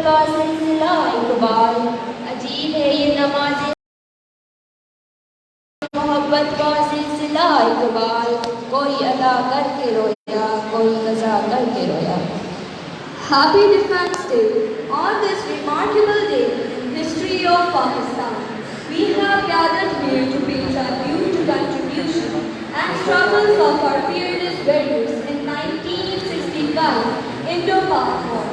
का सिलसिला इकबाल। अजीब है ये नमाज मोहब्बत का सिलसिला इकबाल। कोई अदा करके रोया, कोई कज़ा करके रोया। Happy Defence Day. On this remarkable day in history of Pakistan, we have gathered here to pay tribute to contribution and struggles of our fearless warriors in 1965 Indo-Pak War.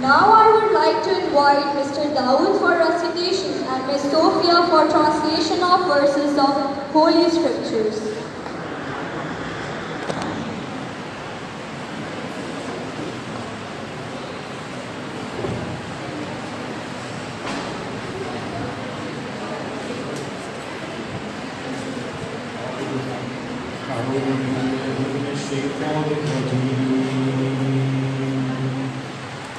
Now I would like to invite Mr. Dawood for recitation and Ms. Sophia for translation of verses of Holy Scriptures.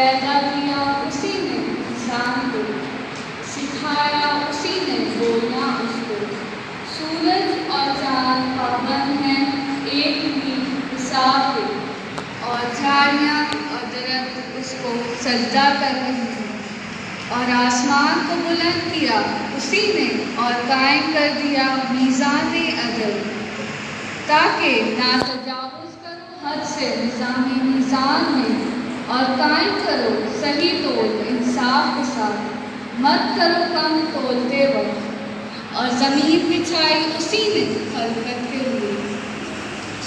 पैदा किया उसी ने इंसान को, सिखाया उसी ने बोलना उसको। सूरज और चांद पाबंद हैं एक ही हिसाब के, और झाड़ियाँ और दरख्त उसको सजदा कर रही हैं। और आसमान को बुलंद किया उसी ने, और कायम कर दिया मीज़ान-ए अदल, ताकि ना तजावुज़ करो हद से निज़ाम-ए मीज़ान में, और कायम करो सही तोल इंसाफ के साथ, मत करो कम तोलते वक्त। और ज़मीन बिछाई उसी ने खलकत के लिए।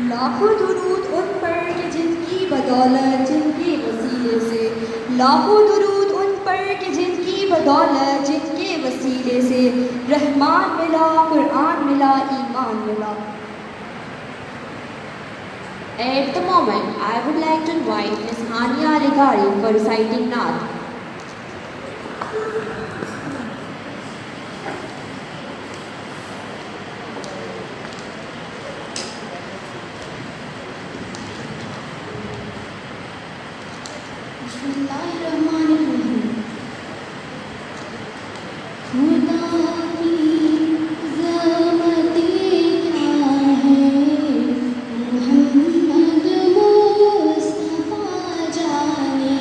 लाखों दुरूद उन पर कि जिनकी बदौलत जिनके वसीले से, लाखों दुरूद उन पर कि जिनकी बदौलत जिनके वसीले से रहमान मिला, कुरान मिला, ईमान मिला। At the moment, I would like to invite Ms. Hania Aligari for reciting Naat. बिस्मिल्लाहिर्रहमानिर्रहीम। खुदा की ज़माते क्या है, मोहम्मद मुस्तफ़ा जाने।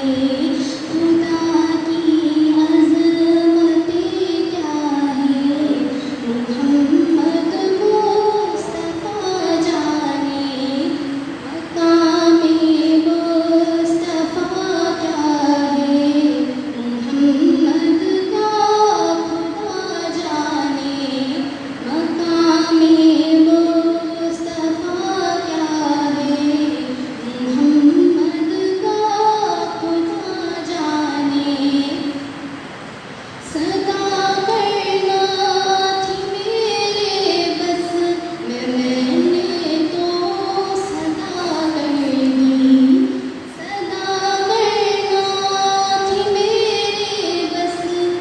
खुदा की अज़मतें क्या है, मोहम्मद मुस्तफ़ा जाने। मकामे मुस्तफ़ा क्या है, मोहम्मद का खुदा जाने। मकामे मुस्तफ़ा क्या है, मोहम्मद का खुदा जाने। सदा करना थी मेरे बस में, मैंने तो सदा कर दी। सदा करना थी मेरे बस में,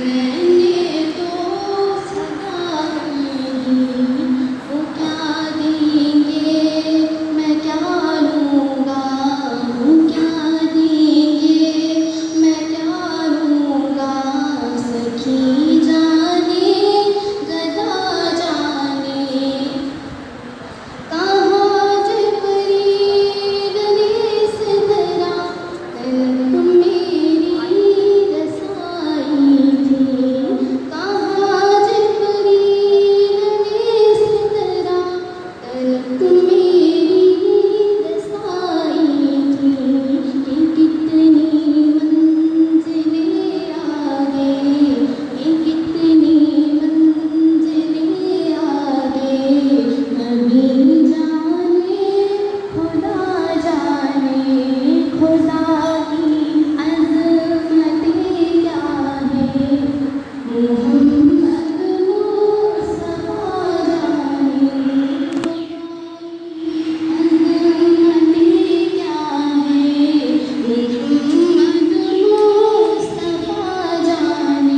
मैंने तो सदा कर दी। वो क्या देंगे मैं क्या लूँगा, वो क्या देंगे मैं क्या लूँगा। सखी जाने गदा जाने, कहाँ जिब्रील ने सिदरा तलब मेरी रसाई थी। कहाँ जिब्रील ने सिदरा तलब मेरी रसाई थी। ये कितनी मंजिलें आगे, ये कितनी मंजिलें आगे। नबी जाने खुदा जाने, खुदा की अज़मतें क्या है, मोहम्मद मुस्तफ़ा जाने। अज़मतें क्या है, मोहम्मद मुस्तफ़ा जाने।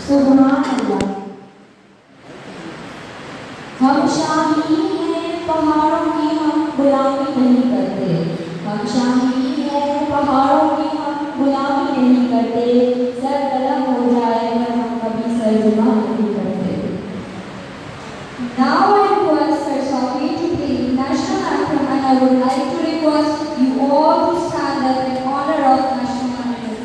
सुभान अल्लाह। हम शाही हैं पहाड़ों की, हम गुलामी नहीं करते। हम शाही हैं पहाड़ों की, हम गुलामी नहीं करते। सर कलम हो जाए पर हम कभी सरजुमा नहीं करते। Now I request Sir Shafi to play the national anthem, and I would like to request you all to stand up in honor of national anthem.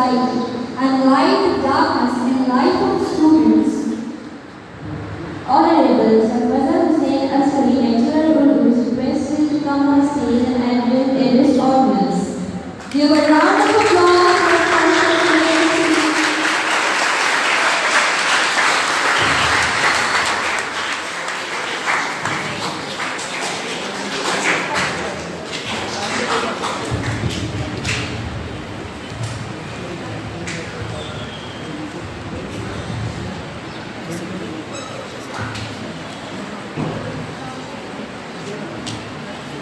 society and light the darkness in life of students. Honorable Sarfaza Hussain Askari, lecturer Urdu, is requested to come on stage and address this audience. Give a round of applause for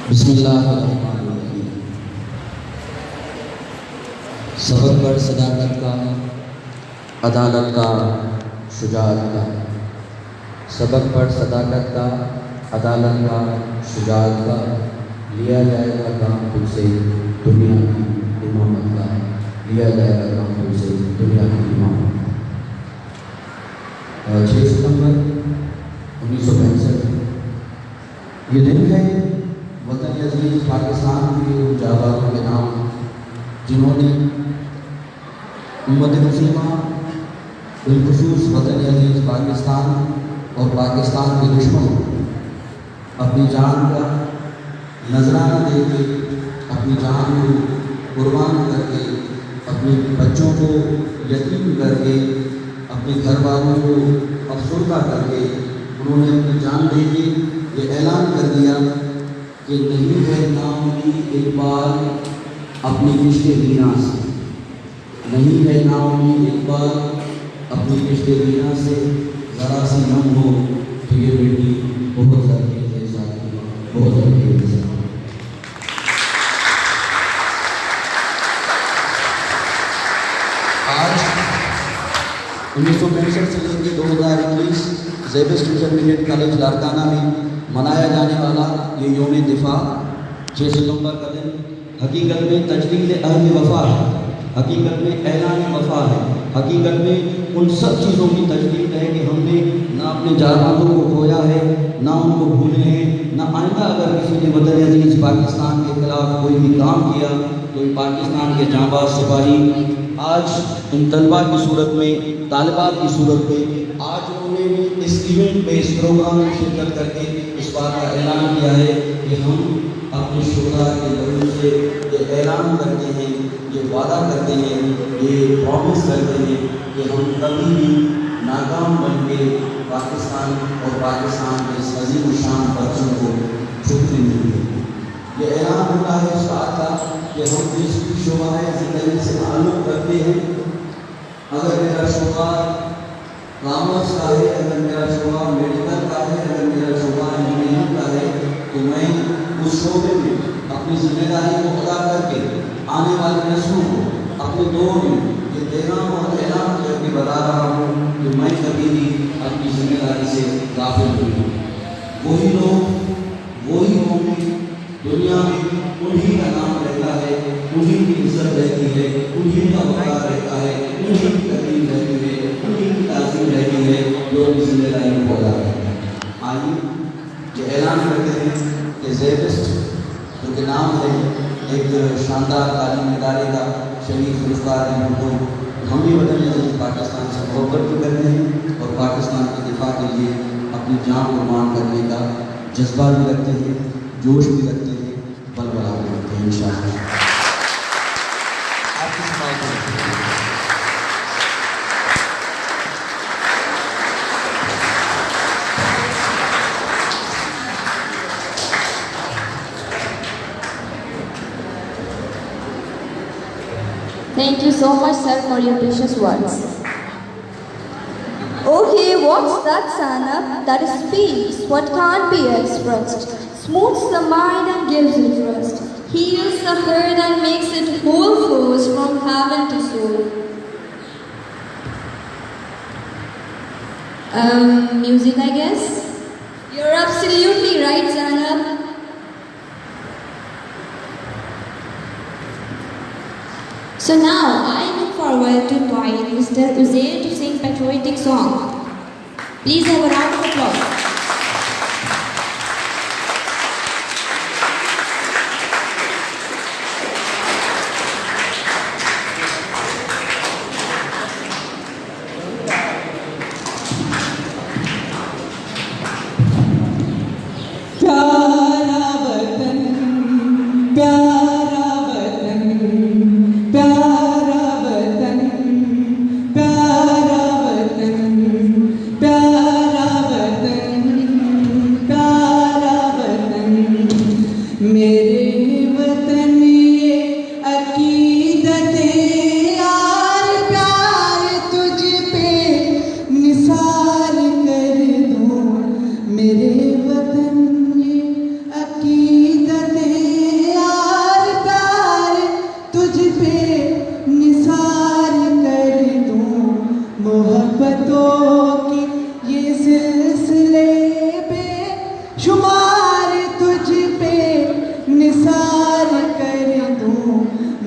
बिस्मिल्लाहिर्रहमानिर्रहीम। सबर पर सदाकत का, अदालत का, शुजाअत का। सबक पर सदाकत का, अदालत का, शुजाअत का। लिया जाएगा काम तुझसे दुनिया की इमामत का। लिया जाएगा काम तुझसे दुनिया की इमामत। 6 सितंबर 1965 ये दिन है वतन अजीज पाकिस्तान के उन जाबाजों के नाम जिन्होंने उम्मत मुस्लिमा बिलखुसूस वतन अजीज पाकिस्तान और पाकिस्तान के दुश्मनों अपनी जान का नजराना देके, अपनी जान को कुर्बान करके, अपने बच्चों को यतीम करके, अपने घर वालों को अफसरदा करके उन्होंने अपनी जान दे के ये ऐलान कर दिया कि नहीं है नाउमीद इकबाल अपनी किश्ते वीना से। नहीं है नाउमीद इकबाल अपनी किश्ते वीना से। ज़रा सी नम हो तो ये बेटी बहुत ज़रूरी है साथी, बहुत ज़रूरी है। आज 1965 से लेकर 2021 ज़ेबिस्ट इंटरमीडिएट कॉलेज लाड़काना में मनाया जाने वाला ये यौम दिफा 6 सितंबर का दिन हकीकत में तजदीद अहद वफा है, हकीकत में ऐलान वफा है, हकीकत में उन सब चीज़ों की तजदीद है कि हमने ना अपने जाबाजों को खोया है, ना उनको भूले हैं, ना आइंदा अगर किसी ने वतन अजीज पाकिस्तान के खिलाफ कोई भी काम किया तो पाकिस्तान के जांबाज सिपाही आज इन तलबा की सूरत में, तालिबात की सूरत में आज उन्होंने इस इवेंट में, इस प्रोग्राम में शिरकत करके इस बात का ऐलान किया है कि हम अपने शुरा के लोगों से ये ऐलान करते हैं, ये वादा करते हैं, ये प्रॉमिस करते हैं कि हम कभी भी नाकाम बन के पाकिस्तान और पाकिस्तान के इस अजीम शान बच्चों को छुपने नहीं देंगे। ये ऐलान होता है इस बात का कि हम जिस शुमाए ज़िंदगी से ताल्लुक़ रखते हैं, अगर मेरा शुमा कॉमर्स का है, अगर मेरा शुमा मेडिकल का है, अगर मेरा शुमा इंजीनियरिंग का है, तो मैं उस शोबे में अपनी जिम्मेदारी को अदा करके आने वाली नस्लों को अपने दौर में ये पैगाम और ऐलान करके बता रहा हूँ कि मैं कभी भी अपनी जिम्मेदारी से गाफिल नहीं हूँ। वही लोग, वही कौमें दुनिया में उन्हीं का नाम रहता है, उन्हीं की इज्जत रहती है, उन्हीं का वक़ार रहता है, उन्हीं की तकलीफ रहती है, उन्हीं की ताज़ीम रहती है जो अपनी जिम्मेदारी को अदा करते हैं। आइए ये ऐलान करते हैं कि ज़ेबिस्ट जो कि नाम है एक शानदार तालीम इदारे का, शहीद ज़ुल्फ़िकार अली भुट्टो, हम भी वतन अजीज पाकिस्तान से मोहब्बत भी करते हैं और पाकिस्तान के दिफा के लिए अपनी जान कुर्बान करने का जज्बा भी रखते हैं, जोश भी रखते हैं, बलबला भी रखते हैं इंशाअल्लाह। आपकी समाअत करते हैं। Thank you so much, sir, for your precious words. Okay, what's that, Sanab? That is speaks what can't be expressed, smooths the mind and gives it rest, heals the hurt and makes it whole flows from heaven to soul. Music, I guess. You're absolutely right, Sanab. So now I look forward to invite Mr. Uzair to sing patriotic song. Please have a round of applause.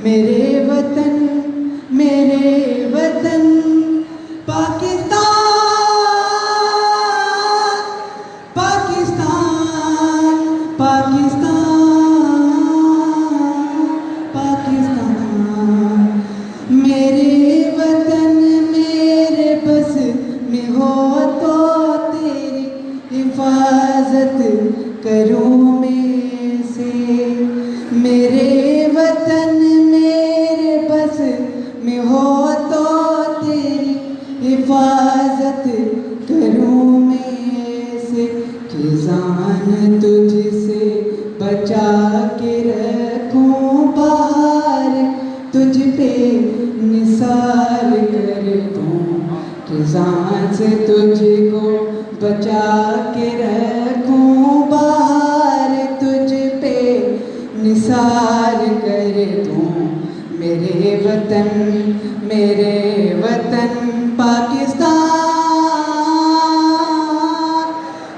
मेरे वतन पाकिस्तान, पाकिस्तान, पाकिस्तान, पाकिस्तान। मेरे वतन मेरे बस में हो तो तेरी हिफाजत करूँ मैं से। मेरे वतन मेरे बस में हो तो तेरी हिफाजत करूँ मैं से। कि जान तुझसे बचा के रखूँ बाहर, तुझ पे निसार कर दूँ। कि जान से तुझको बचा के रखूँ बाहर, तुझ पे निसार कर दूँ। मेरे वतन पाकिस्तान,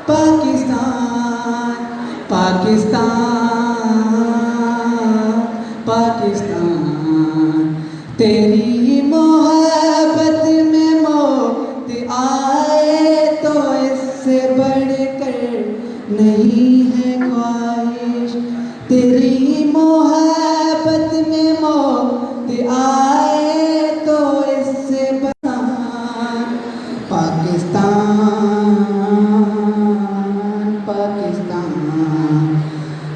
पाकिस्तान, पाकिस्तान, पाकिस्तान। तेरी मोहब्बत में मौत आए तो इससे बढ़कर नहीं है ख्वाहिश। तेरी मोहब्बत में मौत आए तो इससे पाकिस्तान, पाकिस्तान,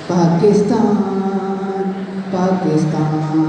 पाकिस्तान, पाकिस्तान।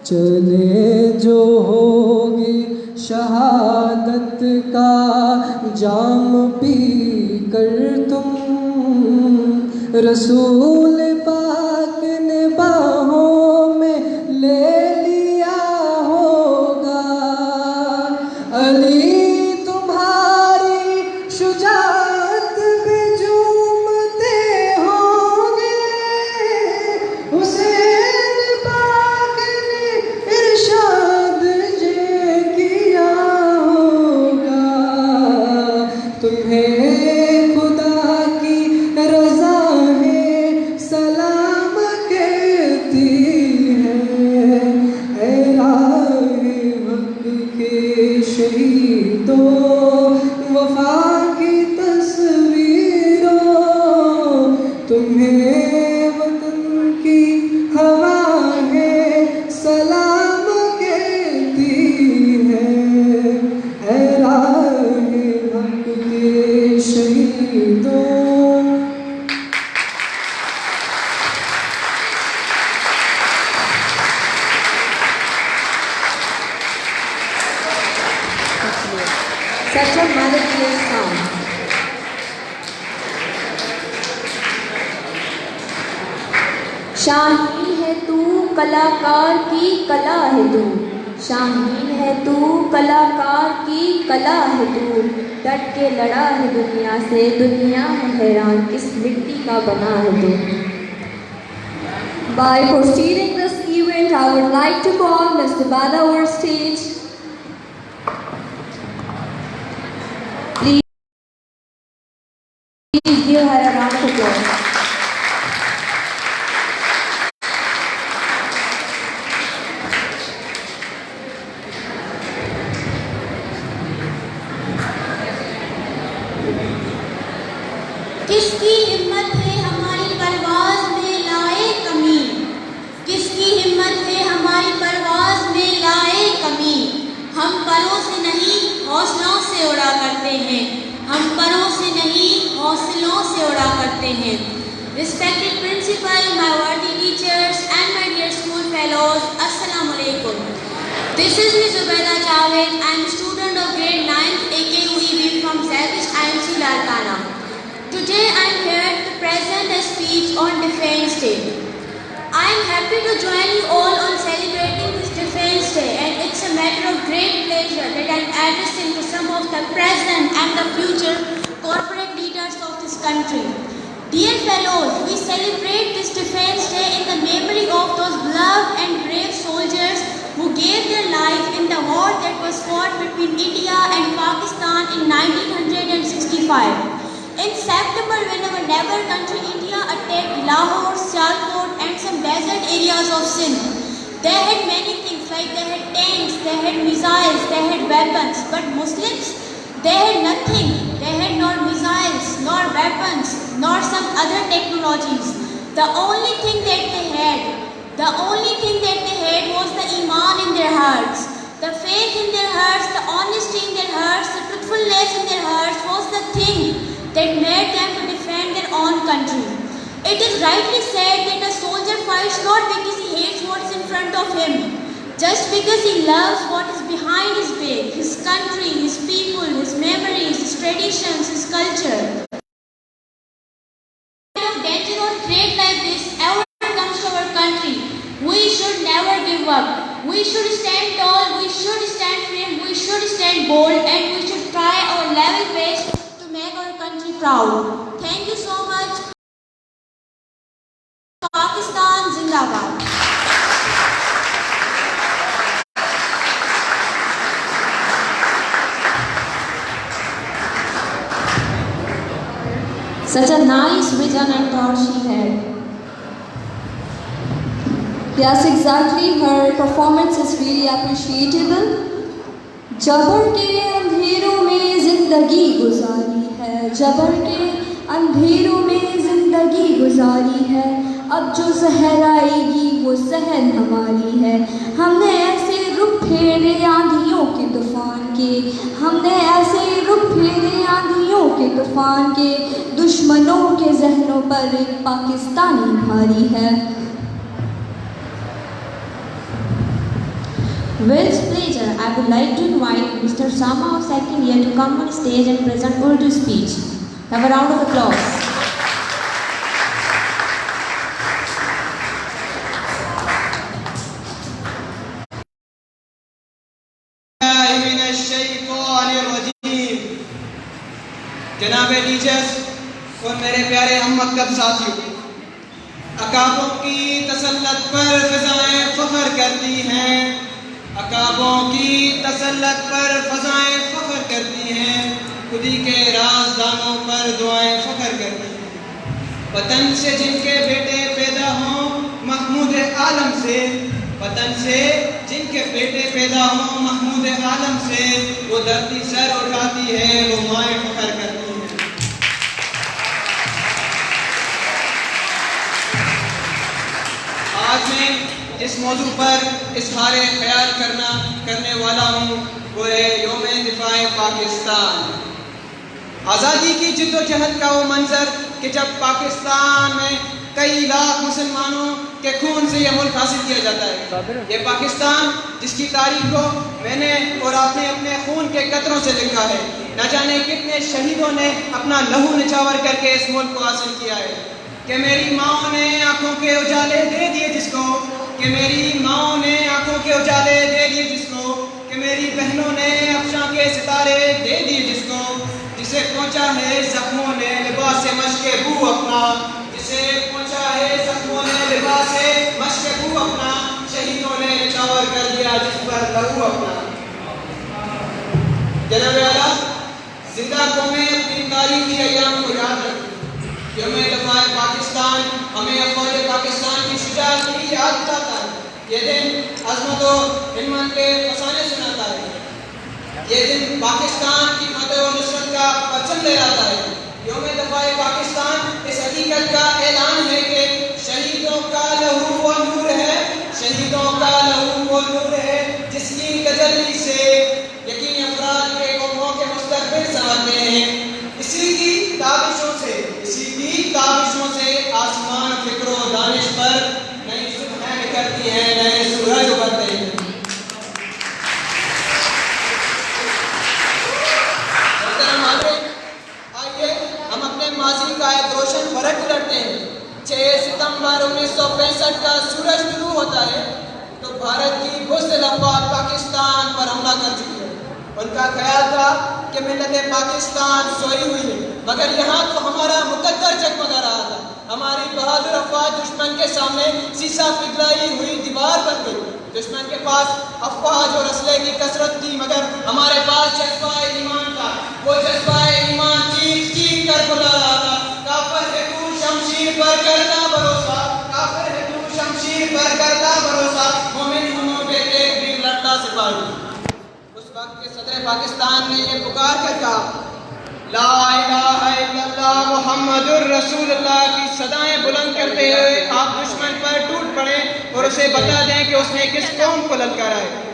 चले जो होगे शहादत का जाम पी कर तुम, रसूल पाक ने बाहों में ले लिया होगा। अली तुम्हारी शुजाअत पे झूमते होंगे, हुसैन पाक ने इरशाद जे किया होगा। तुम्हें खुदा की रज़ा है सलाम कहती है। ऐ राहे हक़ के शहीदों, वफ़ा की तस्वीरों, तुम्हें वतन की हवा है सलाम कहती है। ऐ राहे हक़ के शहीदों। Such a melodious sound. Shaheen है तू, कलाकार की कला है तू। शाहीन है तू, कलाकार की कला है तू। डट के लड़ा है दुनिया से, दुनिया है हैरान, किस मिट्टी का बना है तू। By proceeding this event, I would like to call Mr. Bala over stage. Please give her a round of applause. किसकी हिम्मत है हमारी परवाज में लाए कमी, किसकी हिम्मत है हमारी परवाज में लाए कमी। हम परों से नहीं हौसलों से उड़ा करते हैं, हम परों से नहीं हौसलों से उड़ा करते हैं। Respected principal, my worthy teachers and my dear school fellows, Assalamu alaikum. This is Ms. Zubaida Javed. I am a student of grade 9th AKUEB from Zavish IMC Larkana. Today I am here to present a speech on Defence Day. I am happy to join you all on celebrating this Defence Day, and it's a matter of great pleasure that I am addressing to some of the present and the future corporate leaders of this country. Dear fellows, we celebrate this Defence Day in the memory of those beloved and brave soldiers who gave their life in the war that was fought between India and Pakistan in 1965. In September, when our neighbor country India attacked Lahore, Sialkot and some desert areas of Sindh, they had many things, like they had tanks, they had missiles, they had weapons, but Muslims, they had nothing. They had nor missiles, nor weapons, nor some other technologies. The only thing that they had was the Iman in their hearts. The faith in their hearts, the honesty in their hearts, the truthfulness in their hearts was the thing that made them to defend their own country. It is rightly said that a soldier fights not because he hates what is in front of him, just because he loves what is behind his back, his country, his people, his memories, his traditions, his culture. If danger or threat like this ever comes to our country, we should never give up. We should stand tall, we should stand firm, we should stand bold, and we should try our level best to make our country proud. Thank you so much. Pakistan Zindabad. Such a nice vision and thought she had. Yes, exactly. Her performance is really appreciable. जबर के अंधेरों में जिंदगी गुजारी है, जबर के अंधेरों में जिंदगी गुजारी है, अब जो जहर आएगी वो सहर हमारी है। हमने ऐसे रुख फेरे आंधियों के तूफान के, हमने ऐसे रुख फेरे आंधियों के तूफान के, दुश्मनों के जहनों पर एक पाकिस्तानी भारी है। With pleasure, I would like to invite Mr. Sama of second year to come on stage and present Urdu speech. Have a round of applause. जनाब टीचर्स और मेरे प्यारे हम मकतब साथियों, अकाबों की तसल्लत पर फ़िज़ाएं फ़ख्र करती हैं, अकाबों की तसल्लत पर फ़िज़ाएं फ़ख्र करती हैं, खुदी के राज़दानों पर दुआएं फ़ख्र करती हैं। वतन से जिनके बेटे पैदा हों महमूद आलम से, वतन से जिनके बेटे पैदा हों महमूद आलम से, वो धरती सर उठाती है, वो माएँ फ़ख्र करती हैं। आज मैं जिस मौजू पर इज़हार ख्याल करने वाला हूँ वो है यौम दिफ़ाए पाकिस्तान। आज़ादी की जिद्दोजहद का वो मंज़र कि जब पाकिस्तान में कई लाख मुसलमानों के खून से यह मुल्क हासिल किया जाता है। ये पाकिस्तान जिसकी तारीख को मैंने और आपने अपने खून के कतरों से लिखा है। न जाने कितने शहीदों ने अपना लहू निछावर करके इस मुल्क को हासिल किया है। कि मेरी माँओं ने आँखों के उजाले दे दिए जिसको, कि मेरी माँओं ने आँखों के उजाले दे दिए जिसको, कि मेरी बहनों ने अफशां के सितारे दे दिए जिसको, जिसे पहुँचा है जख्मों ने लिबास से मशके बू अपना, जिसे पहुँचा है जख्मों ने लिबास से मशके बू अपना, शहीदों ने निछावर कर दिया जिस पर लहू अपना। जनाब आला, जिंदा कौमें अपनी तारीखी अय्याम को याद रखें। यौम दिफ़ाए पाकिस्तान हमें अफ़वाज पाकिस्तान की शुजाअत की याद दिलाता है। ये दिन अज़मत और हिम्मत के फसाने सुनाता है। ये दिन पाकिस्तान की फतह और नुसरत का परचम लहराता है। यौम दफाए पाकिस्तान इस हकीकत का ऐलान है कि शहीदों का लहू वो नूर है, शहीदों का लहू वो नूर है जिसकी तजल्ली से यकीनी अफराद के कौमों के मुस्तकबिल संवरते हैं। इसी की ताबिशों से आसमान फिक्र व दानिश पर नई सुबह निकलती हैं, नए सूरज उभरते हैं। आइए हम अपने माजी का एक रोशन फर्क उलटते हैं। 6 सितंबर 1965 का सूरज शुरू होता है तो भारत की बुज़दिल अफ़वाज पाकिस्तान पर हमला कर चुकी है। उनका ख्याल था कि मिल्लत पाकिस्तान सोई हुई है, मगर यहाँ तो हमारा मुकद्दर जगमगा रहा था। हमारी बहादुर अफ़वाज दुश्मन के सामने शीशा पिघलाई हुई दीवार बन गई। दुश्मन के पास अफवाज और असले की कसरत थी, मगर हमारे पास जज्बा ईमान था। वो जज्बा ईमान चीख चीख कर बुला रहा था, काफिर है तू शमशीर पर करता भरोसा, काफिर है तू शमशीर पर करता भरोसा, मोमिन हुनों पे एक भी लड़ता सिपाही। उस वक्त के सदर पाकिस्तान ने ये पुकार कर कहा, ला इलाहा इल्लल्लाह मुहम्मदुर रसूलुल्लाह की सदाएं बुलंद करते हुए आप दुश्मन पर टूट पड़े और उसे बता दें कि उसने किस कौम को ललकारा है।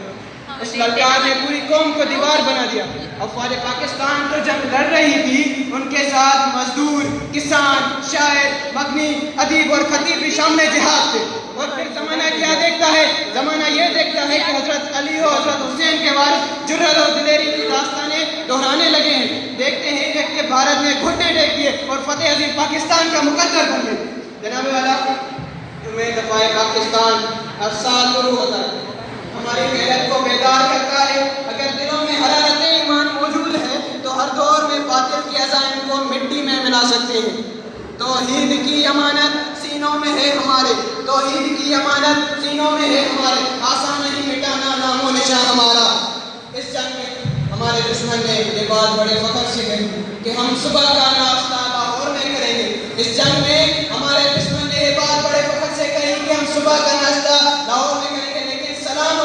उस ललकार ने पूरी कौम को दीवार बना दिया। अफवाज पाकिस्तान तो जंग लड़ रही थी, उनके साथ मजदूर, किसान, शायर, मगनी, अदीब और खतीब भी शामिल जिहाद थे। और फिर ज़माना क्या देखता है? ज़माना ये देखता है कि हजरत अली और हजरत हुसैन के वारिस जुर्रत और दिलेरी की दास्तानें दोहराने लगे हैं। देखते हैं कि भारत ने घुटने टेक दिए और फतेह अजीम पाकिस्तान का मुकद्दर बन गए। जनाब वाला, यौम दफाए पाकिस्तान हर साल शुरू होता है, हमारी गैरत को बेदार करता है। अगर दिलों में हरारत ईमान मौजूद है तो हर दौर में बातिल की अज़ाइम को मिट्टी में मिला सकते हैं। तौहीद की अमानत सीनों में है हमारे, तौहीद की अमानत सीनों में है हमारे, आसान नहीं मिटाना नामो निशान हमारा। इस जंग में हमारे दुश्मन ने ये बात बड़े फख्र से कही कि हम सुबह का नाश्ता लाहौर में करेंगे। इस जंग में हमारे दुश्मन ने ये बात बड़े फख्र से कही कि हम सुबह का नाश्ता लाहौर में करेंगे। लेकिन सलाम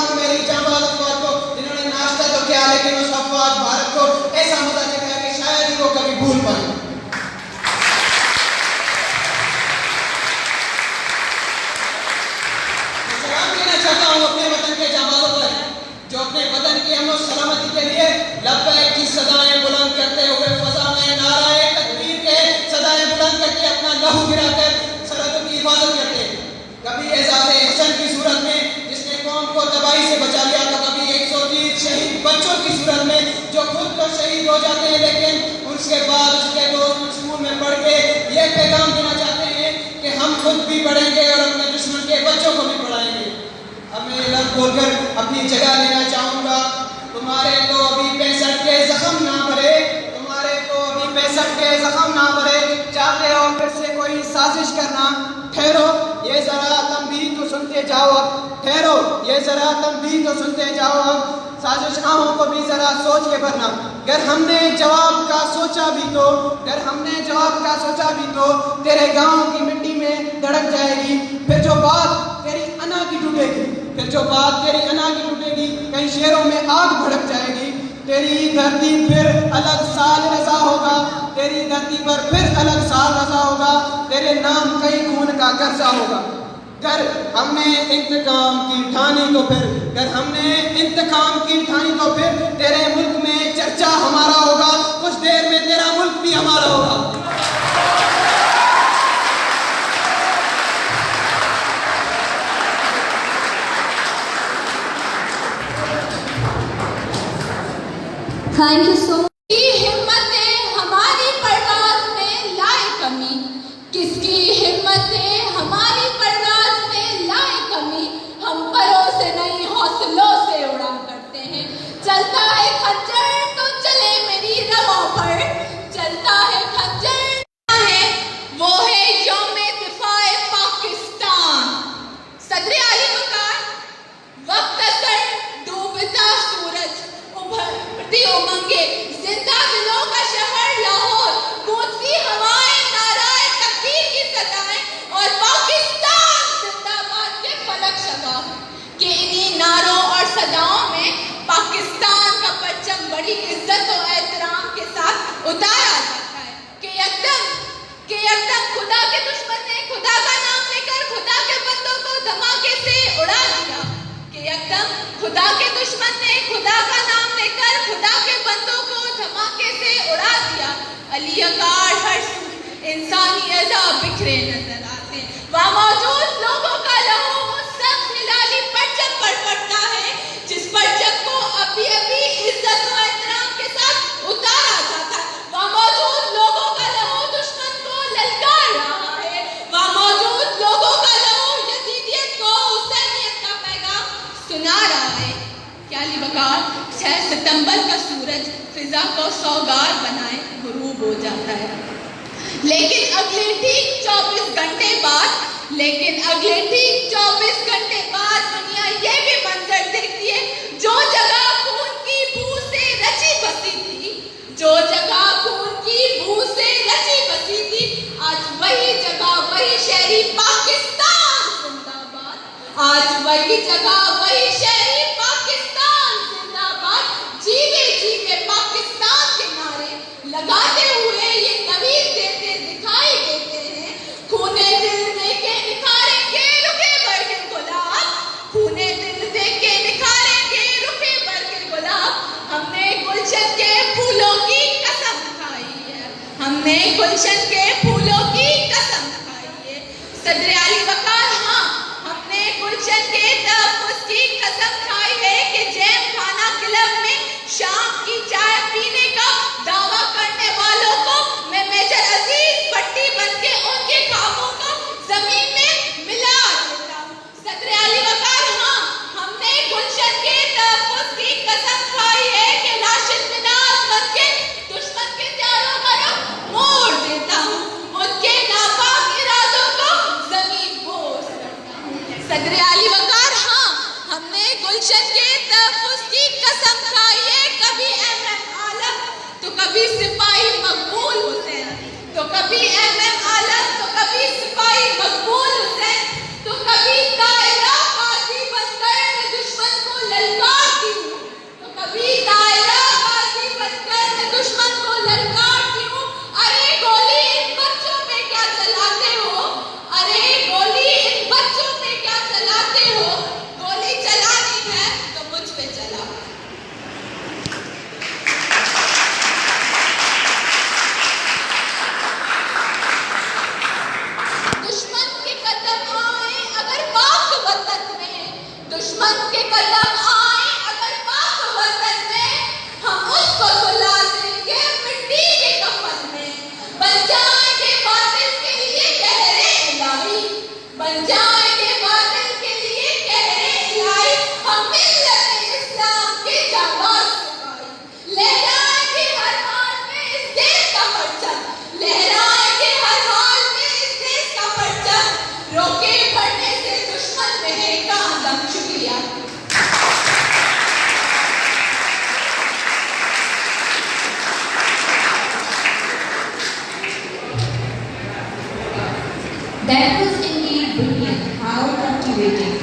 हो मेरी जांबाज अफवाज को, जिन्होंने नाश्ता तो किया लेकिन उस अफवाज भारत को ऐसा मजा दिखाया कि शायद ही वो कभी भूल पाए। सलाम देना चाहता हूँ अपने वतन के जांबाजों पर जो अपने वतन की अमन और सलामती के लिए लब्बैक की सदाएं बुलंद करते हुए फजा में नाराए तकबीर के सदाएं बुलंद करके अपना लहू गिराकर सरहदों की हिफाजत करते हैं। कभी एजाज़े हसन की सूरत में जिसने कौम को तबाही से बचा लिया, तो कभी 130 शहीद बच्चों की सूरत में जो खुद तो शहीद हो जाते हैं लेकिन उसके बाद उसके दोस्त स्कूल में पढ़ के ये पैगाम देना चाहते हैं कि हम खुद भी पढ़ेंगे और अपने दुश्मन के बच्चों को भी पढ़ाएंगे। अब मैं लफ्ज़ बोलकर अपनी जगह लेना चाहूँगा। तुम्हारे तो अभी 65 के जख्म ना भरे, तुम्हारे तो अभी 65 के जख्म ना भरे, चाहते हो फिर से कोई साजिश करना? ठहरो ये जरा तंबीह तो सुनते जाओ अब, ठहरो ये जरा तंबीह तो सुनते जाओ अब, साजिशगाहों को भी जरा सोच के भरना। अगर हमने जवाब का सोचा भी तो, अगर हमने जवाब का सोचा भी तो तेरे गाँव की मिट्टी में धड़क जाएगी। फिर जो बात तेरी अना की टूटेगी, फिर जो बात तेरी अना की टूटेगी, कई शेरों में आग भड़क जाएगी। तेरी धरती फिर अलग साल रजा होगा, तेरी धरती पर फिर अलग साल रजा होगा, तेरे नाम कई खून का कर्जा होगा। कर हमने इंतकाम की ठानी तो फिर, कर हमने इंतकाम की ठानी तो फिर तेरे मुल्क में चर्चा हमारा होगा, कुछ देर में तेरा मुल्क भी हमारा होगा। Thank you so much. हिम्मतें हमारी परवाज़ में लाए कमी, किसकी हिम्मतें हमारी परवाज़ में लाए कमी, हम परों से नहीं हौसलों से उड़ा करते हैं। चलता है खंजर तो चले मेरी रगों पर, चलता है खंजर है वो है यौम दिफाए पाकिस्तान। सदरे आली मकान वक्त असर डूबता सूरज उभरती उमंगे, जिंदा दिलों का शहर लाहौर, गूंजती हवाएं नाराए तकबीर की सदाएं और पाकिस्तान जिंदाबाद के फलक शगा के इन्हीं नारों और सदाओं में पाकिस्तान का परचम बड़ी इज्जत और एहतराम के साथ उतारा जाता है। यकदम खुदा के दुश्मन ने खुदा का नाम लेकर खुदा के बंदों को धमाके से उड़ा दिया। कि यकदम खुदा के दुश्मन ने खुदा का नाम लेकर खुदा के बंदों को धमाके से उड़ा दिया। अली अकार हर इंसानी अज़ा बिखरे नजर आते। वहाँ मौजूद लोगों का लहू उस सख्त हिलाली परचम पर पड़ता है जिस परचम को अभी अभी इज्जत और एहतराम के साथ उतारा जाता है। वहाँ मौजूद लोगों का लहू दुश्मन को ललकार रहा है। वहाँ मौजूद लोगों का लहू यजीदियत को हुसैनियत का पैगाम सुना रहा है। क्या अली बकार 6 सितंबर का सूरज फिजा को सौगार बनाए गुरूब हो जाता है। लेकिन अगले ठीक 24 घंटे बाद दुनिया ये भी मंजर देखती है जो जगह खून की बू से रची बसी थी, आज वही जगह वही शहरी पाकिस्तान जिंदाबाद। आज वही जगह वही शहरी पाकिस्तान जिंदाबाद। जीवे जीवे पाकिस्तान के नारे लगाते हुए ये नवीन देते दिखाई देते हैं। खूने दिल दे के निखारेंगे रुखे बरगे गुलाब, खूने दिल दे के निखारेंगे रुखे बरगे गुलाब। हमने गुलशन के फूलों की कसम खाई है, हमने गुलशन के फूलों की कसम खाई है। सदर अली वकार हाँ, हमने गुलशन के तहफ़्फ़ुज़ की कसम खाई है कि जैम खाना क्लब में शाम की चाय पीने का दावा करने वालों को मैं मेजर अजीज पट्टी बन के उनके खाबों को जमीन में मिला देता हूँ। सदर अली वकार हाँ, हमने गुलशन के तहफ़्फ़ुज़ की कसम खाई है कि राशिद बिन अज़मत के दुश्मन के त्यारों का रुख मोड़ देता हूँ, उनके नापाक इरादों को जमीन बोस करता हूँ। सदर अली वकार हाँ, हमने गुलशन के तहफ़्फ़ुज़ की कसम खाई है। कभी MM आलम तो कभी सिपाही मकबूल हुसैन, तो कभी MM आलम तो कभी सिपाही मकबूल हुसैन, तो कभी दायरा बाजी बनकर मैं दुश्मन को ललकारती हूँ, तो कभी दायरा बाजी बनकर मैं दुश्मन को ललकारती हूँ। अरे गोली इन बच्चों पे क्या चलाते हो, अरे गोली इन बच्चों पे क्या चलाते हो। गोली चलानी है तो मुझ पे चला। दुश्मन के कदम आए अगर पाक वतन में, दुश्मन के कदम आए अगर पाक वतन में, हम उसको सुला देंगे मिट्टी के कफन में। बन जाएंगे बातिल के लिए कहरे इलाही, बन जाएंगे बातिल के लिए कहरे इलाही। हम मिल्लत इस्लाम के जाबाज सिपाही, लहराएंगे हर हाल में इस देश का परचम, लहराएंगे हर हाल में इस देश का परचम। रोके बढ़ने से दुश्मन रहेगा दम। शुक्रिया। That was indeed brilliant. How captivating.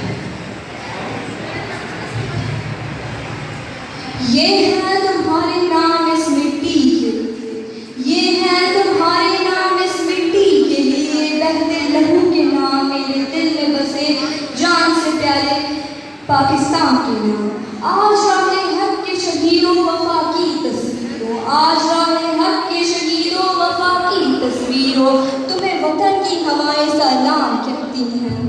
ये है तुम्हारे नाम इस मिट्टी के, ये है तुम्हारे नाम इस मिट्टी के लिए। बहते लहू के नाम मेरे दिल में बसे, जान से प्यारे पाकिस्तान के नाम। आज राहे हक के शहीदों वफा की तस्वीरों, आज राहे हक के शहीदों वफा की तस्वीरों, तुम्हें वतन की हवाएं सलाम कहती हैं।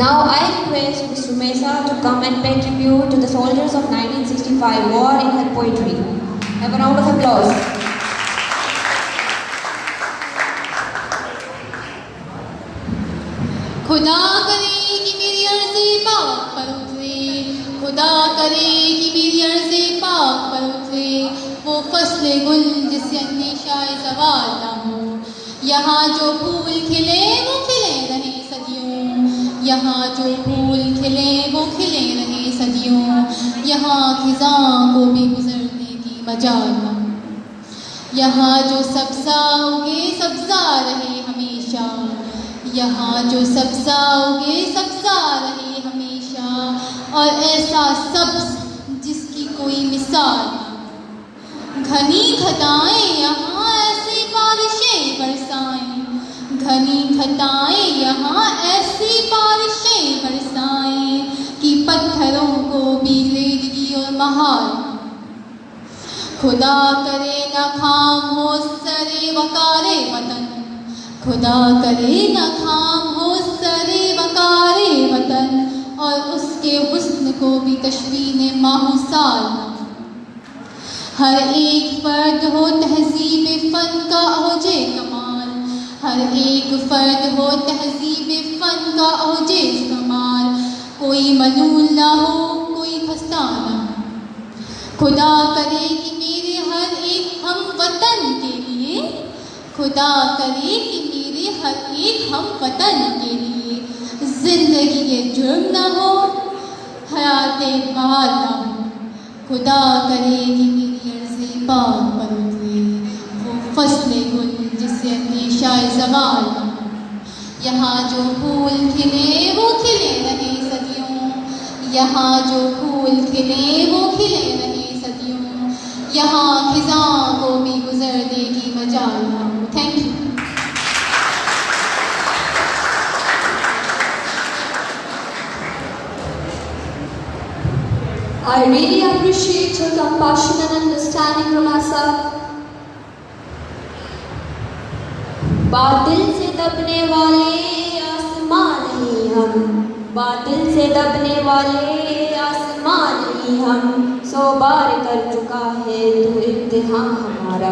Now I request Ms. Rumesa to come and pay tribute to the soldiers of 1965 war in her poetry. Have a round of applause. खुदा करे कि मेरी अर्ज़ी पाक पर उतरे, खुदा करे कि मेरी अर्ज़ी पाक पर उतरे। वो फसले गुल जिससे अंदेशाए ज़वाल ना हो। यहाँ जो फूल खिले वो खिले रहे सदियों, यहाँ जो फूल खिले वो खिले रहे सदियों। यहाँ खिज़ां को भी गुजरने की मजाल न हो। यहाँ जो सब्ज़ा उगे सब्ज़ा रहे हमेशा, यहाँ जो सब्ज़ा उगे सब्ज़ा रहे हमेशा। और ऐसा सब्ज़ कोई मिसाल। घनी घटाएं यहाँ ऐसी बारिशें बरसाएं, घनी घटाएं यहाँ ऐसी बारिशें बरसाएं कि पत्थरों को भी रेतगी और महाल। खुदा करे न खाम हो सरे वकारे वतन, खुदा करे न खाम हो सरे वकारे वतन, और उसके हुस्न को भी तशवीने माहौसाल। हर एक फर्द हो तहजीब फ़न का औजे कमाल, हर एक फर्द हो तहजीब फ़न का औजे कमाल। कोई मलूल ना हो, कोई खस्ता ना हो। खुदा करे कि मेरे हर एक हम वतन के लिए, खुदा करे कि मेरे हर एक हम वतन के लिए जिंदगी ये जुर्म ना हो, हयाते बहाल ना हो। खुदा करे कि मेरी अर्ज़े पाक पर उतरे वो फसले गुल जिससे हमेशा ज़वाल ना हो। यहाँ जो फूल खिले वो खिले रहे सदियों, यहाँ जो फूल खिले वो खिले रहे सदियों, यहाँ खिज़ां को भी गुजरने की मजाल ना हो। Thank you. I really appreciate your compassion and understanding, Ramasa. बादल से दबने वाले आसमान नहीं हम, बादल से दबने वाले आसमान नहीं हम, 100 बार कर चुका है तू इम्तिहान हमारा।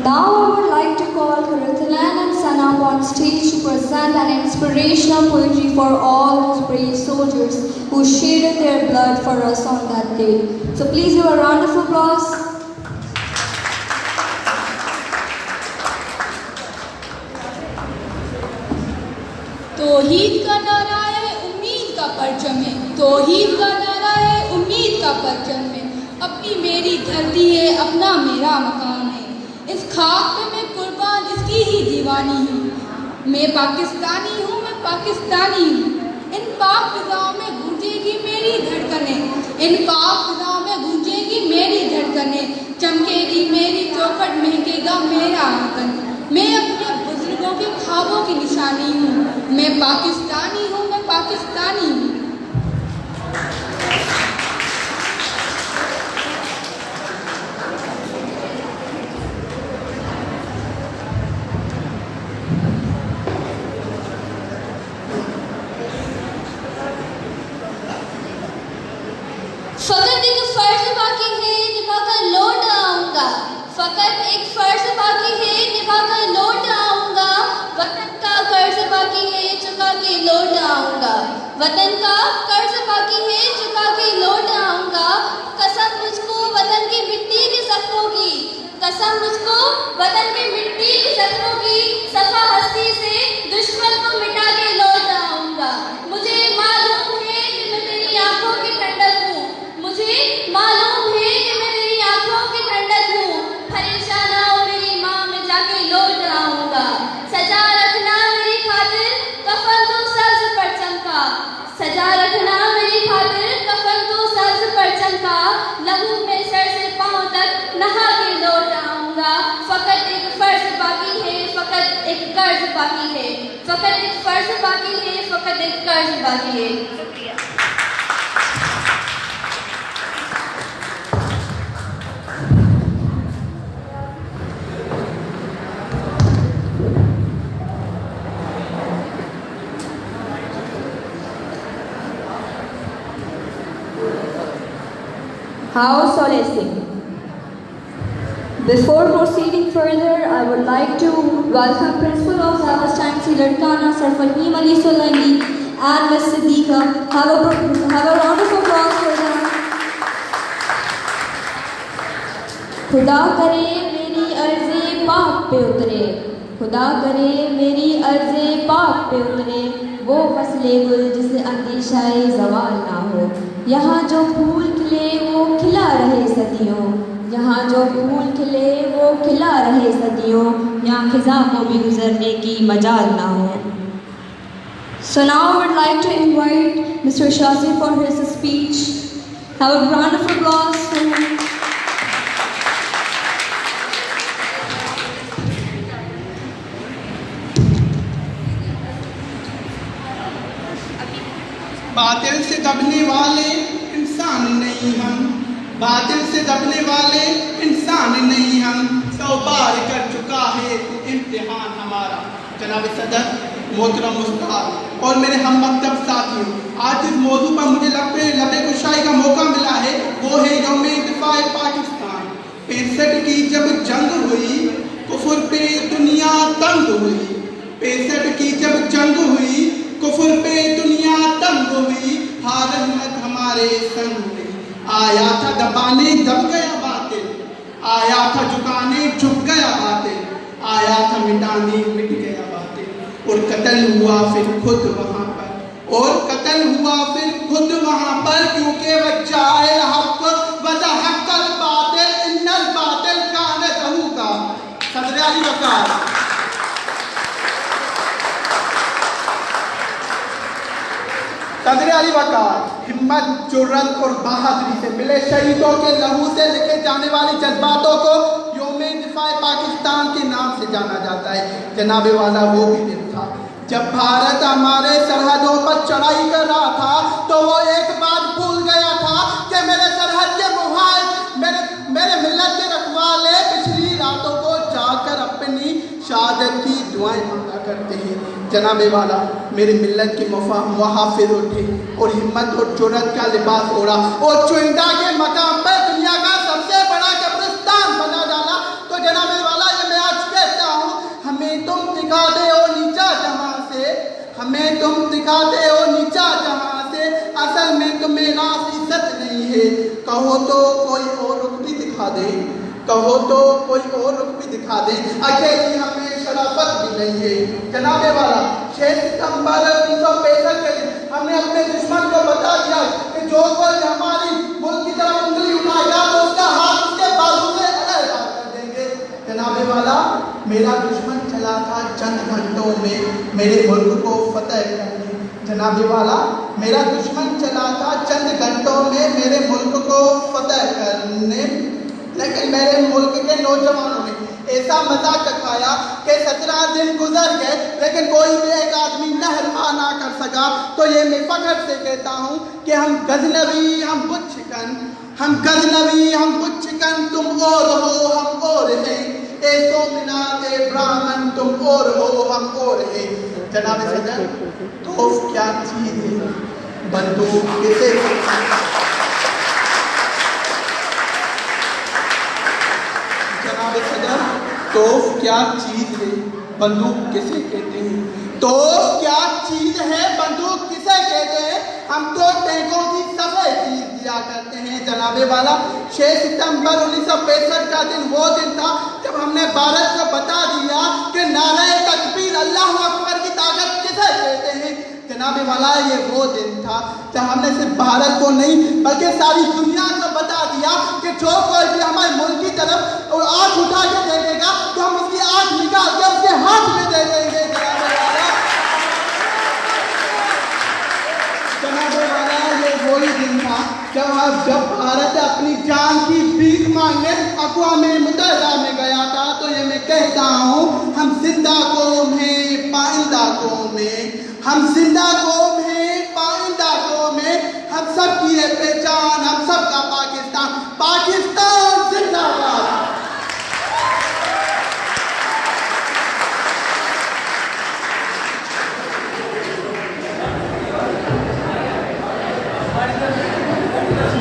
Now I would like to call Harithalan and Sanam on stage to present an inspirational poetry for all those brave soldiers who shedded their blood for us on that day. So please give a round of applause. तौहीद का नारा है, उम्मीद का परचम है, तौहीद का नारा है, उम्मीद का परचम है। अपनी मेरी धरती है, अपना मेरा मकान है, इस खाक पे मैं कुर्बान इसकी ही दीवानी हूँ। मैं पाकिस्तानी हूँ, मैं पाकिस्तानी हूँ। इन पाक फिजाओं में गूंजेगी मेरी धड़कनें, इन पाक फिजाओं में गूंजेगी मेरी धड़कनें, चमकेगी मेरी चौखट, महकेगा मेरा आंगन। मैं अपने बुजुर्गों के ख्वाबों की निशानी हूँ। मैं पाकिस्तानी हूँ, मैं पाकिस्तानी हूँ। फकत एक फर्ज बाकी है निभाकर लौट आऊंगा, फकत एक फर्ज बाकी है निभाकर लौट आऊंगा, वतन का कर्ज बाकी है चुका के लौट आऊंगा, वतन का कर्ज बाकी है चुका के लौट आऊंगा। कसम मुझको वतन की मिट्टी के सपनों की, कसम मुझको वतन की मिट्टी के सपनों की, सफा हस्ती से दुश्मन को मिटा के लौट आऊंगा। मुझे मालूम है कि मैं तेरी आंखों की ठंडक हूँ, मुझे मालूम है कि मैं तेरी आंखों की ठंडक हूँ। परेशान हो मेरी माँ, मैं जाके लौट आऊंगा। सजा रखना मेरी खातिर कफन तो सब्ज परचम का, सजा रखना मेरी खातिर कफन तो सब्ज परचम का। लहू में सर से पांव तक नहा के लौट आऊंगा। फकत एक फर्ज बाकी है, फकत एक कर्ज बाकी है, फकत एक फर्ज बाकी है, फकत एक कर्ज बाकी है। How solacing. Before proceeding further, I would like to welcome Principal of Zavastan Ladkana, Sir Fahim Ali Solani and Ms. Siddiqa. Have a round of applause for them. खुदा करे मेरी अर्ज़े पाक पे उतरे, खुदा करे मेरी अर्ज़े पाक पे उतरे, वो फसले गुल जिसे अंदेशाए ज़वाल ना हो। यहाँ जो फूल खिले वो खिला रहे सदियों, यहाँ जो फूल खिले वो खिला रहे सदियों, यहाँ खिज़ां को भी गुजरने की मजाल ना हो। So now I would like to invite Mr. Shazi for his speech. Have a round of applause for him. बातिल से दबने वाले इंसान नहीं हम, बातिल से दबने वाले इंसान नहीं हम, 100 बार कर चुका है इम्तिहान हमारा। जनाब सदर, मोहतरम उस्ताद और मेरे हम मकतब साथियों, आज इस मौजू पर मुझे लबे कुशाई का मौका मिला है, वो है यौम दिफाए पाकिस्तान। 65 की जब जंग हुई, कुफर पे दुनिया तंग हुई। 65 की जब जंग हुई, कुफर पे दुनिया तंग हुई, हार हिम्मत हमारे संग हुई। आया था दबाने दब गया बातिल, आया था झुकाने झुक गया बातिल, आया था मिटाने मिट गया बातिल। और कत्ल हुआ फिर खुद वहाँ पर, और कत्ल हुआ फिर खुद वहाँ पर, क्योंकि वजाए हक वज़हक़ल बातिल इन्नल बातिल कान ज़हूक़ा। सदर अली वक़ार। सदर अली वक़ार हिम्मत, जुर्रत और बहादुरी से मिले शहीदों के लहू से लिखे जाने वाले जज्बातों को यौम दिफाए पाकिस्तान के नाम से जाना जाता है। जनाबे वाला वो भी दिन था जब भारत हमारे सरहदों पर चढ़ाई कर रहा था, तो वो एक बात भूल गया था कि मेरे सरहद के मुहाज मेरे मिल्लत के रखवाले पिछली रातों को जाकर अपनी शहादत की दुआएं मांगा करते हैं। जनाबे वाला मेरे मिल्लत के मुहाफिज उठे और हिम्मत और जुर्रत का लिबास ओढ़ा और चुनिंदा के मकाम पर दुनिया का सबसे बड़ा कब्रिस्तान बना डाला। तो जनाबे वाला ये मैं आज कहता हूँ, हमें तुम दिखा दे ओ नीचा जहाँ से, हमें तुम दिखा दे ओ नीचा जहाँ से, असल में तुम्हें रास इज्जत नहीं है। कहो तो कोई और रुख भी दिखा दे, कहो तो कोई और रुख भी दिखा दे, अकेली हमें शराफत भी नहीं है। जनाबे वाला 6 सितंबर 1965 के दिन हमने अपने दुश्मन को बता दिया कि जो कोई हमारी मुल्क की तरफ उंगली उठाएगा तो उसका हाथ उसके बाजू से अलग कर देंगे। जनाबे वाला मेरा दुश्मन चला था चंद घंटों में मेरे मुल्क को फतेह करने। जनाबे वाला मेरा दुश्मन चला था चंद घंटों में मेरे मुल्क को फतेह करने, लेकिन मेरे मुल्क के नौजवानों ने ऐसा मजाक खाया कि 17 दिन गुजर गए, लेकिन कोई भी एक आदमी नहर पार ना कर सका। तो ये मैं फख्र से कहता हूँ कि हम गजनबी हम बुत चिकन, हम गजनबी हम बुत चिकन, तुम और हो हम और हैं, ऐसो मिला दे ब्राह्मण, तुम और हो हम और हैं। जनाब सदर, तो क्या चीज़ है बंदूक किसे, जनाब सदर, तो क्या चीज़ है बंदूक किसे कहते हैं, तो क्या चीज़ है बंदूक किसे कहते हैं। हम तो टैंकों की सफाई चीज दिया करते हैं। जनाबे वाला 6 सितंबर 1965 का दिन वो दिन था जब हमने भारत को बता दिया कि नारे तकबीर अल्लाह अकबर की ताकत किसे कहते हैं। जनाबे वाला ये वो दिन था जब हमने सिर्फ भारत को नहीं बल्कि सारी दुनिया को बता दिया कि जो कोई भी हमारे मुल्क की तरफ आँख उठा के देखेगा तो हम उसकी आँख निकाल के उसके हाथ में दे देंगे। जनाबे वाला ये वही दिन था जब भारत अपनी जान की भीख मांगने अक़वाम मुत्तहिदा में गया था। तो ये मैं कहता हूँ, हम जिंदा कौम हैं पाइंदा कौम हैं, हम जिंदा कौम हैं पाइंदा कौम हैं, हम सब की है पहचान, हम सब का पाकिस्तान, पाकिस्तान जिंदाबाद।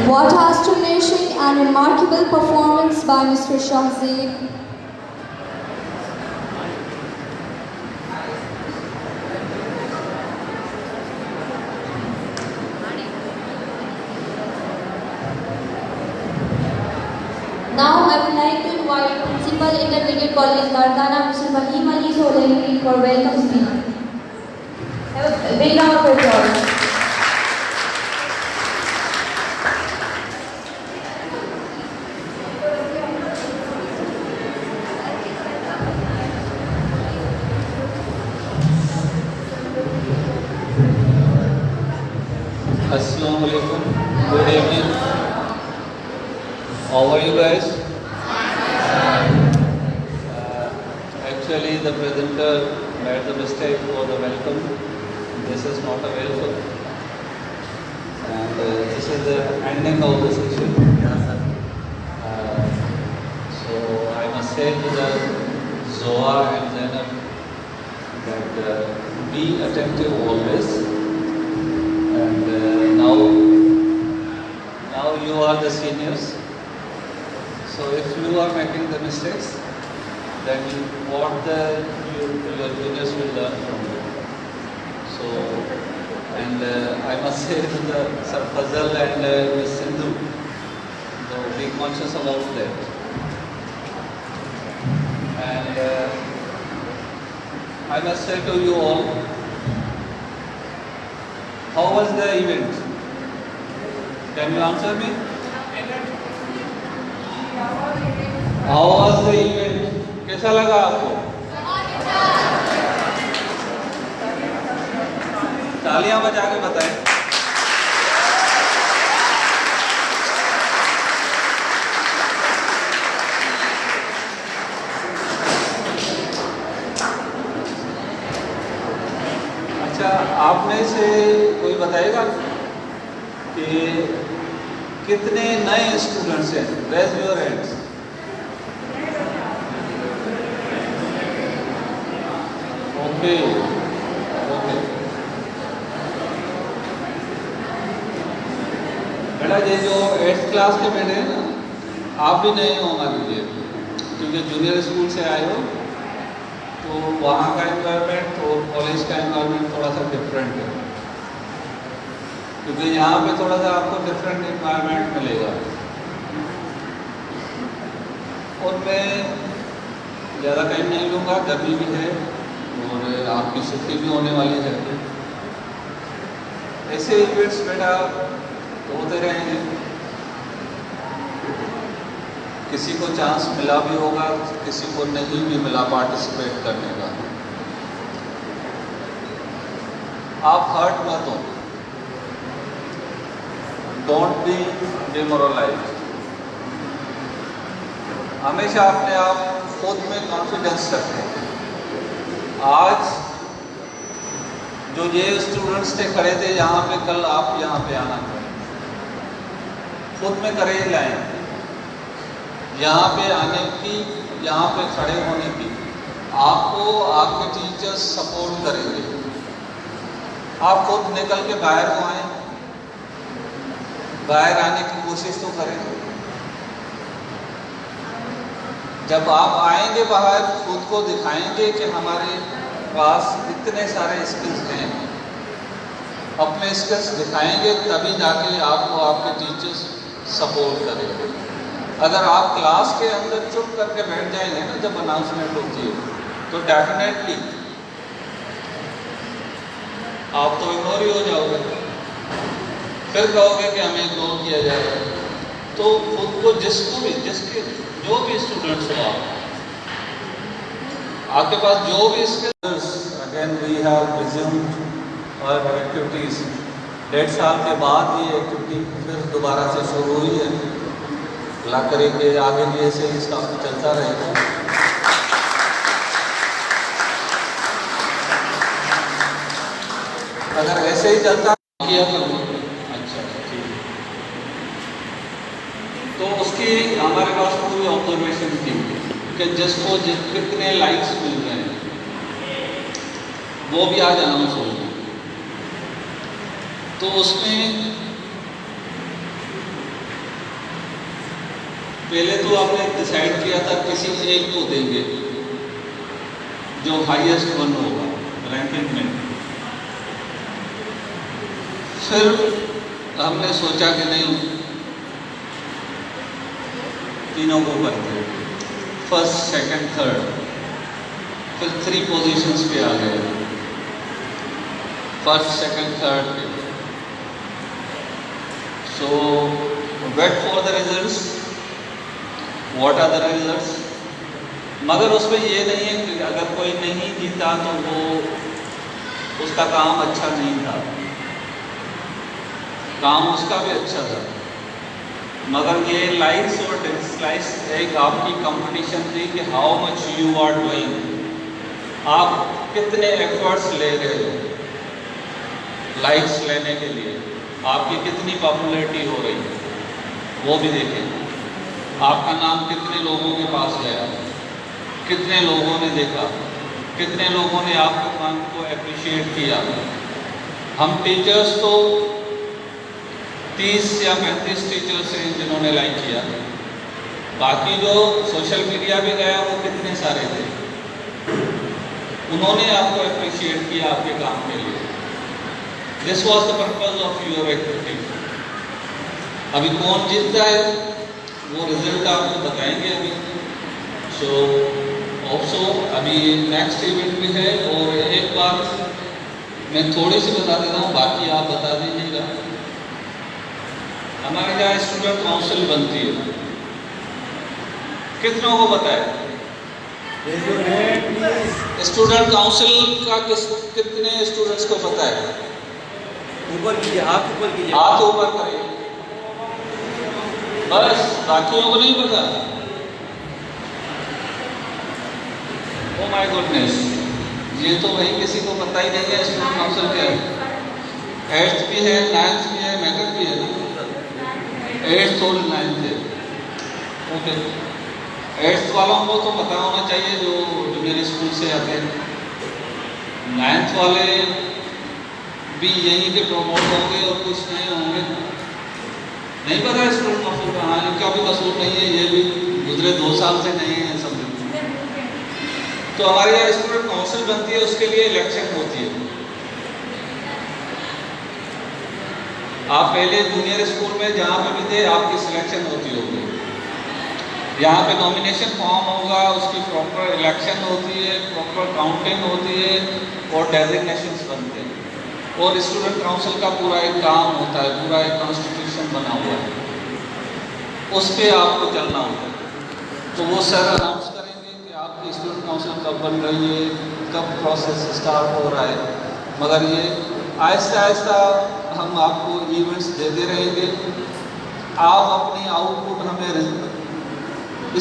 What astonishing and remarkable performance by Mr. Shahzeeb. Now I would like to invite Principal Intermediate College Lardana, Mr. Waheem Ali Solanki for welcome speech. Have a big round of applause. Assalamu alaikum. Good evening. How are you guys? Actually, the presenter made the mistake for the welcome. This is not a welcome. And this is the ending of the session. So I must say to the Zoa and Zainab that be attentive always. And now you are the seniors. So if you are making the mistakes, then what your juniors will learn from you. So, and I must say to the Sir Fazal and Ms. Sindhu, so be conscious about that. And I must say to you all, how was the event? Can you answer me? How was the event? कैसा लगा आपको? तालियां बजा के बताएं। अच्छा, आप में से कोई बताएगा कि कितने नए स्टूडेंट्स हैं? Raise your hands. Okay okay, बेटा ये जो 8th क्लास के बेटे हैं ना, आप भी नए हो मान लीजिए, क्योंकि जूनियर स्कूल से आए हो तो वहाँ का एनवायरनमेंट और कॉलेज का एनवायरनमेंट थोड़ा सा डिफरेंट है, क्योंकि यहाँ पे थोड़ा सा आपको डिफरेंट एनवायरनमेंट मिलेगा। और मैं ज़्यादा टाइम नहीं लूँगा, गर्मी भी है और आपकी छुट्टी भी होने वाली है। ऐसे इवेंट्स बेटा होते रहेंगे, किसी को चांस मिला भी होगा, किसी को नहीं भी मिला पार्टिसिपेट करने का। आप हर्ट मत हो, डोंट बी डिमोरलाइज्ड। हमेशा अपने आप खुद में कॉन्फिडेंस रखें। आज जो ये स्टूडेंट्स थे खड़े थे यहाँ पे, कल आप यहाँ पे आना है, खुद में करेज लाएं, यहाँ पे आने की, यहाँ पे खड़े होने की। आपको आपके टीचर्स सपोर्ट करेंगे। आप खुद निकल के बाहर को आए, बाहर आने की कोशिश तो करें। जब आप आएंगे बाहर, खुद को दिखाएंगे कि हमारे पास इतने सारे स्किल्स हैं, अपने स्किल्स दिखाएंगे, तभी जाके आपको आपके टीचर्स सपोर्ट करेंगे। अगर आप क्लास के अंदर चुप करके बैठ जाएंगे ना जब अनाउंसमेंट होती है, तो डेफिनेटली आप तो इग्नोर ही हो जाओगे, फिर कहोगे कि हमें इग्नोर किया जाएगा। तो खुद को जिसके जो भी स्टूडेंट्स हो, आपके पास जो भी skills, again we have resumed और एक्टिविटीज़। 1.5 साल के बाद ये एक्टिविटी फिर दोबारा से शुरू हुई है। अल्लाह करे कि आगे भी ऐसे ही इसका चलता रहेगा। अगर ऐसे ही चलता किया करो, अच्छा ठीक है। तो उसकी हमारे पास पूरी ऑब्जर्वेशन थी कि जिसको कितने लाइक्स मिल रहे हैं वो भी आज अनाउंस हो गए। तो उसमें पहले तो आपने डिसाइड किया था किसी एक को देंगे जो हाईएस्ट वन होगा रैंकिंग में। फिर हमने सोचा कि नहीं, तीनों को करते हैं, फर्स्ट सेकंड थर्ड, फिर 3 पोजीशंस पे आ गए, फर्स्ट सेकंड थर्ड पे। So wait for the results, what are the results. मगर उसमें ये नहीं है कि अगर कोई नहीं जीता तो वो उसका काम अच्छा नहीं था। काम उसका भी अच्छा था, मगर ये लाइक्स और डिसलाइक्स एक आपकी कंपटीशन थी कि how much you are doing, आप कितने एफर्ट्स ले रहे हो लाइक्स लेने के लिए, आपकी कितनी पॉपुलैरिटी हो रही है वो भी देखें, आपका नाम कितने लोगों के पास गया, कितने लोगों ने देखा, कितने लोगों ने आपके काम को अप्रिशिएट किया। हम टीचर्स तो 30 या 35 टीचर्स हैं जिन्होंने लाइक किया, बाकी जो सोशल मीडिया पे गया वो कितने सारे थे, उन्होंने आपको अप्रिशिएट किया आपके काम के लिए। This was the purpose of your activity. अभी कौन जीतता है वो रिजल्ट आपको बताएंगे अभी। सो ऑल्सो अभी नेक्स्ट इवेंट भी है, और एक बात मैं थोड़ी सी बता देता हूँ, बाकी आप बता दीजिएगा। हमारे यहाँ स्टूडेंट काउंसिल बनती है, कितनों को पता है? स्टूडेंट काउंसिल का कितने स्टूडेंट्स को पता है? ऊपर कीजिए, हाथ ऊपर कीजिए, हाथ ऊपर करिए, बस, बाकियों को नहीं पता। ओ माय गुडनेस, ये तो भाई किसी को पता ही नहीं है स्टूडेंट काउंसिल क्या है। 8th भी है, 9th भी है, मैट्रिक भी है, 8th और 9th है। ओके, 8th वालों को तो पता होना चाहिए जो जूनियर स्कूल से आते हैं। 9th वाले भी यहीं के प्रमोट होंगे और कुछ नहीं होंगे, नहीं पता है स्टूडेंट काउंसिल का। हाँ, इनका भी कसूर नहीं है, ये भी गुजरे 2 साल से नहीं है सब। तो हमारे यहाँ स्टूडेंट काउंसिल बनती है, उसके लिए इलेक्शन होती है। आप पहले जूनियर स्कूल में जहाँ पे भी थे आपकी सिलेक्शन होती होगी, यहाँ पे नॉमिनेशन फॉर्म होगा, उसकी प्रॉपर इलेक्शन होती है, प्रॉपर काउंटिंग होती है और डेजिग्नेशंस बनते हैं, और स्टूडेंट काउंसिल का पूरा एक काम होता है, पूरा एक कॉन्स्टिट्यूशन बना हुआ है, उस पर आपको चलना होता है। तो वो सर अनाउंस करेंगे कि आपकी स्टूडेंट काउंसिल कब बन रही है, कब प्रोसेस स्टार्ट हो रहा है, मगर ये आहिस्ता आहिस्ता हम आपको इवेंट्स देते रहेंगे। आप अपनी आउटपुट हमें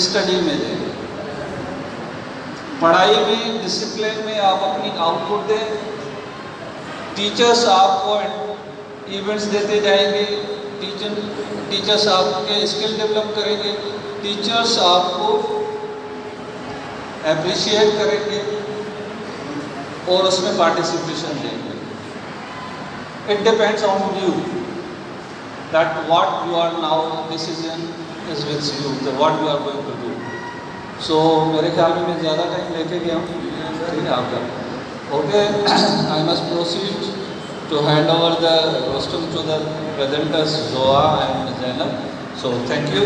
स्टडी में दें, पढ़ाई में, डिसिप्लिन में आप अपनी आउटपुट दें। टीचर्स आपको इवेंट्स देते जाएंगे, टीचर्स आपके स्किल डेवलप करेंगे, टीचर्स आपको अप्रिशिएट करेंगे और उसमें पार्टिसिपेशन देंगे। It depends on you that what you are now, decision is with you, that what you are going to do. So मेरे ख्याल में मैं ज़्यादा टाइम लेके गया हूँ, ठीक है आपका। Okay, I must proceed to hand over the rostrum to the presenters Zoa and Zainab. So thank you.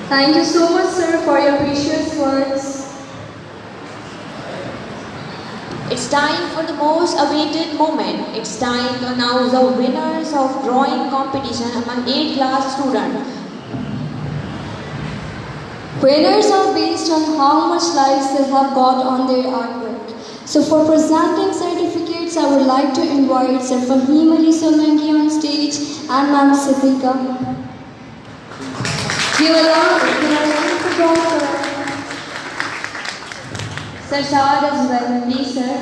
Thank you so much, sir, for your precious words. It's time for the most awaited moment. It's time to announce the winners of drawing competition among 8th class students. Winners are based on how much likes they have got on their artwork. So for presenting certificates, I would like to invite Sir Fahim Ali Solanki on stage and Ma'am Siddiqa. Give a round of applause for Sir Shahad as well, please, sir.